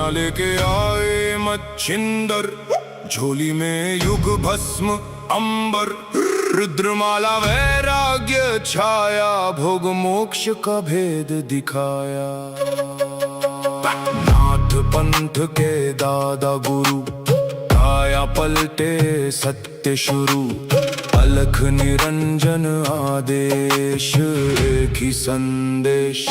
माया लेके आए मच्छिंदर, झोली में युग भस्म अंबर, रुद्रमाला वैराग्य छाया, भोग मोक्ष का भेद दिखाया। नाथ पंथ के दादा गुरु, काया पलटे सत्य शुरू, अलख निरंजन आदेश, एक ही संदेश।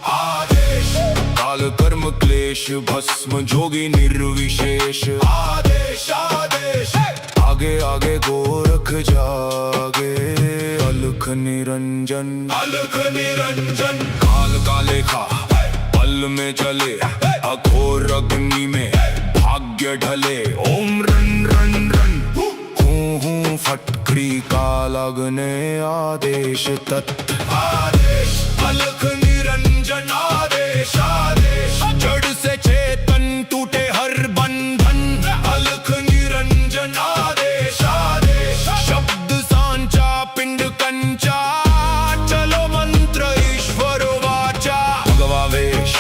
आदेश काल कर्म क्लेश भस्म जोगी निर्विशेष, आदेश आदेश आगे आगे गोरख जागे, अलख निरंजन काल का लेखा पल में चले, अघोर अग्नि में भाग्य ढले। ओम रन रन रन हूँ फटकरी का लगने आदेश तत्, आदेश अलख निरंजन आदेश आदेश, जड़ से चेतन टूटे हर बंधन, अलख निरंजन आदेश आदेश, शब्द सांचा पिंड कंचा, चलो मंत्र ईश्वर वाचा। भगवा वेश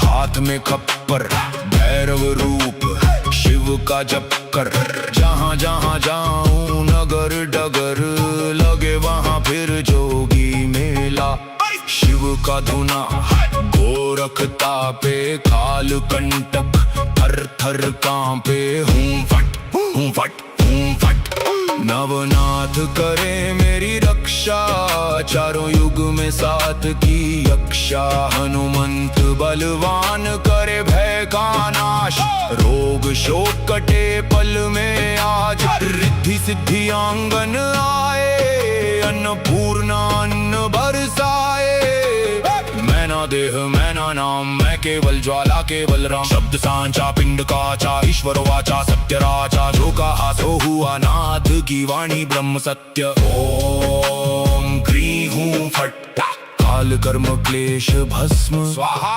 हाथ में खप्पर, भैरव रूप शिव का जप कर, जहाँ जहाँ जाऊं नगर डगर, लगे वहाँ फिर जोगी मेला। शिव का धुना गोरख तापे, काल कंटक थर थर कांपे, हूँ फट हूँ फट हूँ फट। नवनाथ करे मेरी रक्षा, चारों युग में साथ की यक्षा, हनुमंत बलवान करे भय का नाश, रोग शोक कटे पल में आज, रिद्धि सिद्धि आंगन आए, अन्नपूर्णा अन्न बरसाए। मैना देह मैना नाम, मैं केवल ज्वाला केवल राम, शब्द सांचा पिंड काचा, ईश्वर वाचा सत्य राजा, जो कहा सो हुआ, नाथ की वाणी ब्रह्म सत्य। ओम क्री हूँ फट, काल कर्म क्लेश भस्म स्वाहा।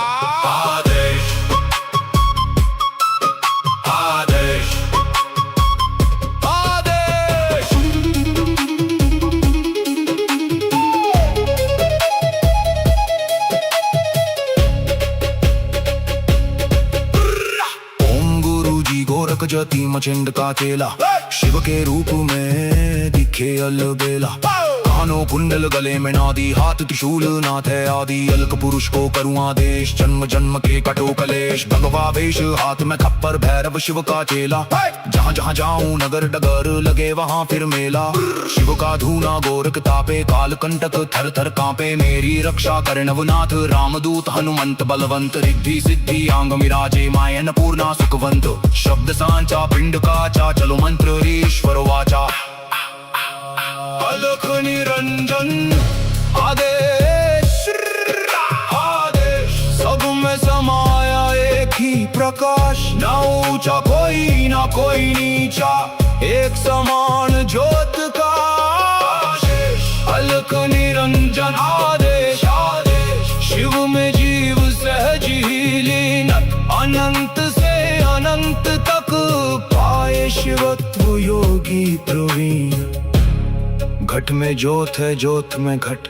आदेश आदेश आदेश, ओम गुरु जी गोरख जति मचिंद का चेला, शिव के रूप में दिखे अलबेला, कानों कुंडल गले में नादी, हाथ त्रिशूल नाथ है आदि, अलक पुरुष को करूँ आदेश, जन्म जन्म के कटो कलेश। भगवा वेश हाथ में खप्पर, भैरव शिव का चेला, जहाँ जहाँ जाऊं नगर डगर, लगे वहाँ फिर मेला। शिव का धूना गोरख तापे, काल कंटक थर थर कांपे, मेरी रक्षा करे नवनाथ, रामदूत हनुमंत बलवंत, रिद्धि सिद्धि आंग मिराजे, मायन पूर्णा सुखवंत, शब्द सांचा पिंड काचा, चलो मंत्र ईश्वर वाचा। अलख निरंजन आदेश आदेश, सब में समाया एक ही प्रकाश, ना ऊंचा कोई ना कोई नीचा, एक समान ज्योत का आशीष। अलख निरंजन आदेश आदेश, शिव में जीव सहज ही लीन, अनंत से अनंत तक पाए शिवत्व योगी प्रवीण। घट में ज्योत है ज्योत में घट,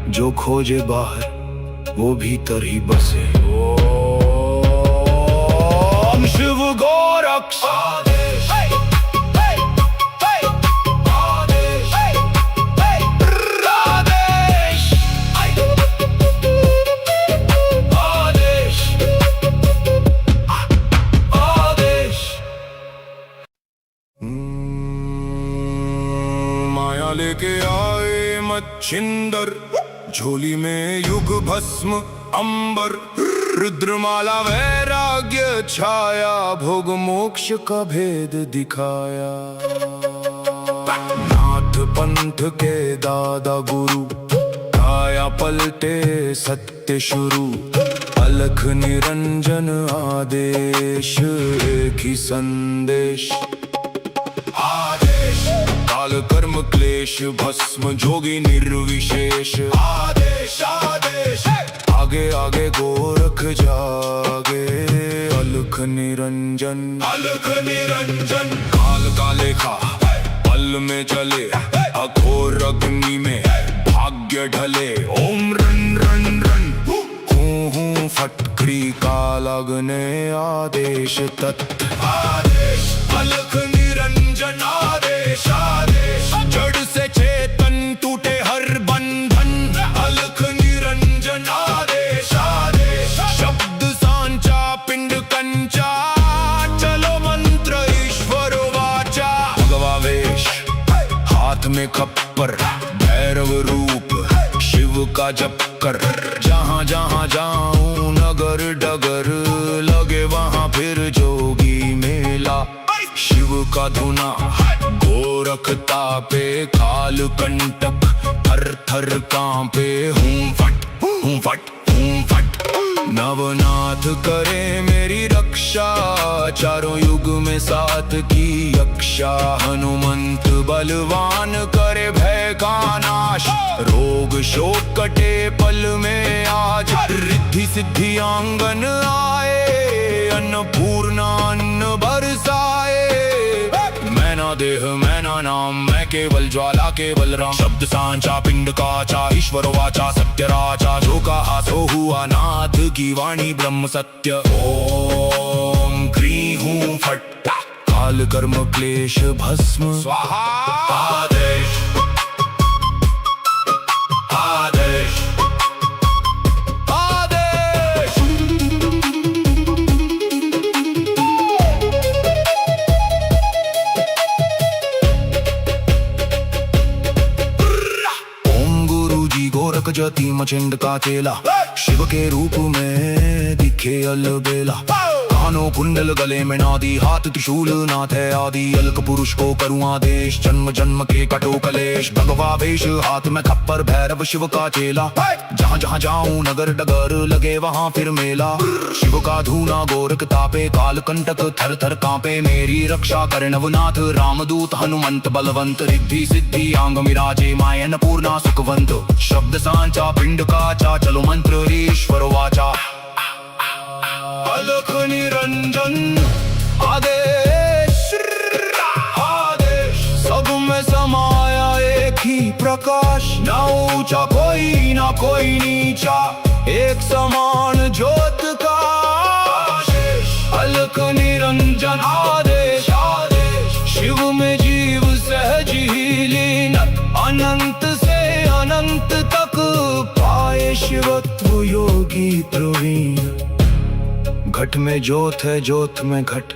जो खोजे बाहर वो भीतर ही बसे। ओम शिव गोरक्ष आदेश आदेश आदेश आदेश। माया लेके आए मच्छिंदर, झोली में युग भस्म अंबर, रुद्रमाला वैराग्य छाया, भोग मोक्ष का भेद दिखाया। नाथ पंथ के दादा गुरु, काया पलटे सत्य शुरू, अलख निरंजन आदेश, एक ही संदेश। आदेश काल कर्म क्लेश भस्म जोगी निर्विशेष, आदेश आदेश आगे आगे गोरख जागे, अलख निरंजन काल का लेखा पल में चले, अघोर अग्नि में भाग्य ढले। ओम रन रन रन हूँ फटकरी का लगने आदेश तत् आदेश अलख निरंजन आदेश आदेश जड़ से चेतन टूटे हर बंधन अलख निरंजन आदेश आदेश शब्द सांचा पिंड कंचा चलो मंत्र ईश्वर वाचा भगवावेश हाथ में खप्पर भैरव रूप शिव का जप कर जहाँ जहाँ जाऊं नगर डगर लगे वहाँ फिर जोगी मेला शिव का धुना गोरख तापे काल कंटक थर थर कांपे हूँ फट हूँ फट हूँ फट नवनाथ करे मेरी रक्षा चारों युग में साथ की यक्षा हनुमंत बलवान करे भय का नाश रोग शोक कटे पल में आज रिद्धि सिद्धि आंगन आए अन्नपूर्णा अन्न बरसाए मैना देह मैना नाम मैं केवल ज्वाला केवल राम शब्द सांचा पिंड काचा ईश्वर वाचा सत्य राजा जो कहा सो हुआ नाथ की वाणी ब्रह्म सत्य ओम क्रीं हूँ फट काल कर्म क्लेश भस्म स्वाहा आदेश आदेश आदेश ओम गुरु जी गोरख जति मचिंद का चेला शिव के रूप में दिखे अलबेला कानों कुंडल गले में नादी हाथ त्रिशूल नाथ है आदि अलक पुरुष को करूँ आदेश जन्म जन्म के कटो कलेश भगवा वेश हाथ में खप्पर भैरव शिव का चेला जहाँ जहाँ जाऊं नगर डगर लगे वहाँ फिर मेला शिव का धूना गोरख तापे काल कंटक थर थर कांपे मेरी रक्षा करे नवनाथ रामदूत हनुमंत बलवंत रिद्धि सिद्धि आंग मिराजे मायन पूर्णा सुखवंत शब्द सांचा पिंड काचा चलो मंत्र ईश्वर वाचा अलख निरंजन आदेश आदेश सब में समाया एक ही प्रकाश ना ऊंचा कोई ना कोई नीचा एक समान ज्योत का आशीष अलख निरंजन आदेश आदेश शिव में जीव सहज ही लीन अनंत से अनंत तक पाए शिवत्व योगी प्रवीण घट में ज्योत है ज्योत में घट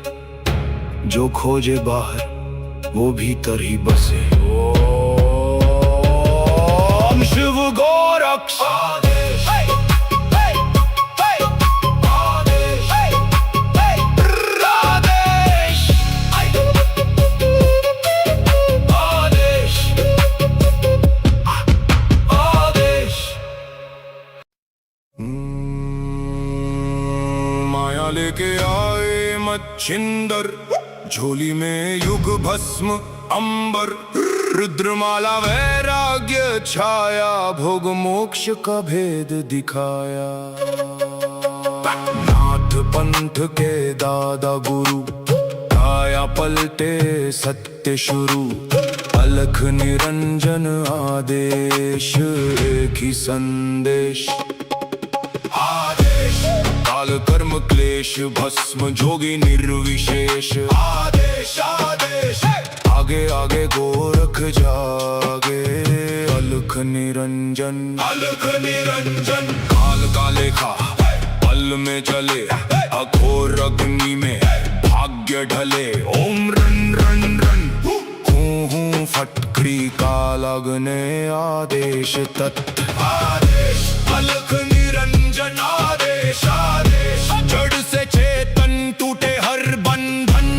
जो खोजे बाहर वो भीतर ही बसे ओम शिव गोरक्ष आदेश आदेश आदेश आदेश माया लेके आए मच्छिंदर झोली में युग भस्म अंबर रुद्रमाला वैराग्य छाया भोग मोक्ष का भेद दिखाया नाथ पंथ के दादा गुरु काया पलटे सत्य शुरू अलख निरंजन आदेश एक ही संदेश आदेश काल कर्म क्लेश भस्म जोगी निर्विशेष आदेश आदेश आगे आगे गोरख जागे अलख निरंजन काल का लेखा पल में चले अघोर अग्नि में भाग्य ढले ओम रन रन रन हूँ फटकड़ी का लगने आदेश तत् आदेश अलख निरंजन आदेश आदेश जड़ से चेतन टूटे हर बंधन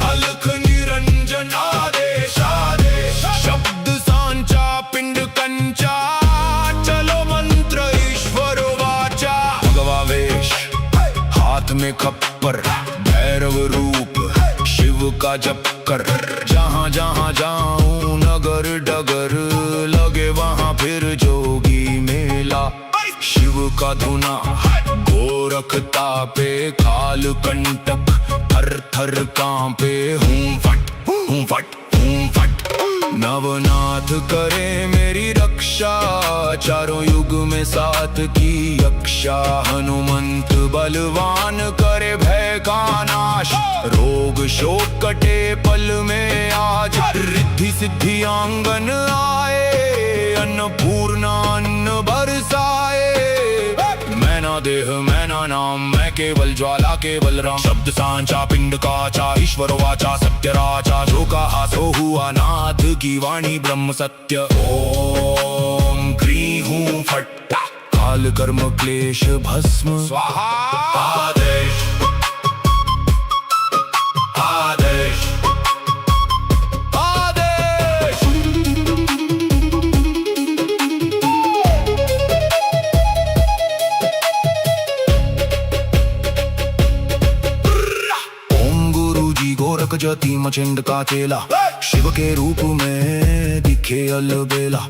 अलख निरंजन आदेश आदेश शब्द सांचा पिंड कंचा चलो मंत्र ईश्वर वाचा भगवा वेश हाथ में खप्पर भैरव रूप शिव का जप कर जहाँ जहाँ जाऊं नगर डगर लगे वहाँ फिर जोगी मेला शिव का धुना गोरख तापे काल कंटक थर थर कांपे हूँ फट हूँ फट हूँ फट नवनाथ करे मेरी रक्षा रक्षा, चारों युग में साथ की रक्षा। हनुमंत बलवान करे भय का नाश, रोग शोक कटे पल में आज। रिद्धि सिद्धि आंगन आए, अन्नपूर्णा अन्न बरसाए। मैं ना देह मैं ना नाम, मैं केवल ज्वाला केवल राम। शब्द सांचा पिंड काचा, ईश्वर वाचा सत्य राजा। जो कहा सो हुआ, नाथ की वाणी ब्रह्म सत्य। ओम क्री हूँ फट, काल कर्म क्लेश भस्म स्वाहा। आदेश आदेश आदेश। ओम गुरु जी गोरख जति मचिंड का चेला, शिव के रूप में दिखे अलबेला।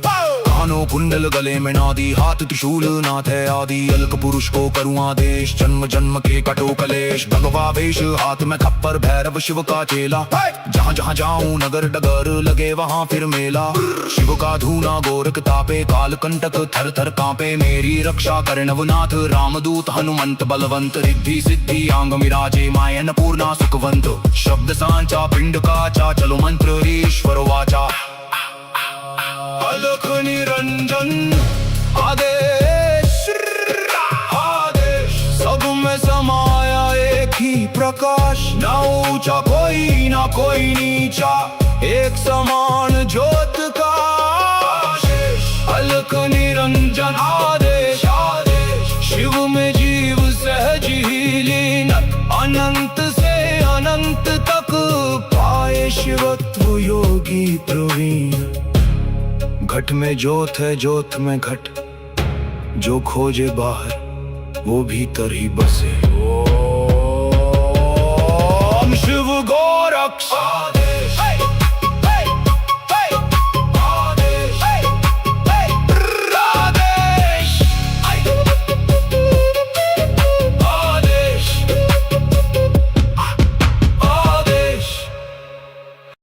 कानों कुंडल गले में नादी, हाथ त्रिशूल नाथ है आदि। अल्क पुरुष को करूँ आदेश, जन्म जन्म के कटो कलेश। भगवा वेश हाथ में खप्पर, भैरव शिव का चेला। जहाँ जहाँ जाऊं नगर डगर, लगे वहाँ फिर मेला। शिव का धूना गोरख तापे, काल कंटक थर थर कांपे। मेरी रक्षा करे नवनाथ, रामदूत हनुमंत बलवंत। रिद्धि सिद्धि आंग मिराजे, माय अन्नपूर्णा सुखवंत। शब्द सांचा पिंड काचा, चलो मंत्र ईश्वर वाचा। अलख निरंजन आदेश आदेश, सब में समाया एक ही प्रकाश। ना ऊंचा कोई ना कोई नीचा, एक समान ज्योत का आशीष। अलख निरंजन आदेश आदेश, शिव में जीव सहज ही लीन। अनंत से अनंत तक पाए शिवत्व योगी प्रवीण। घट में ज्योत है ज्योत में घट, जो खोजे बाहर वो भीतर ही बसे।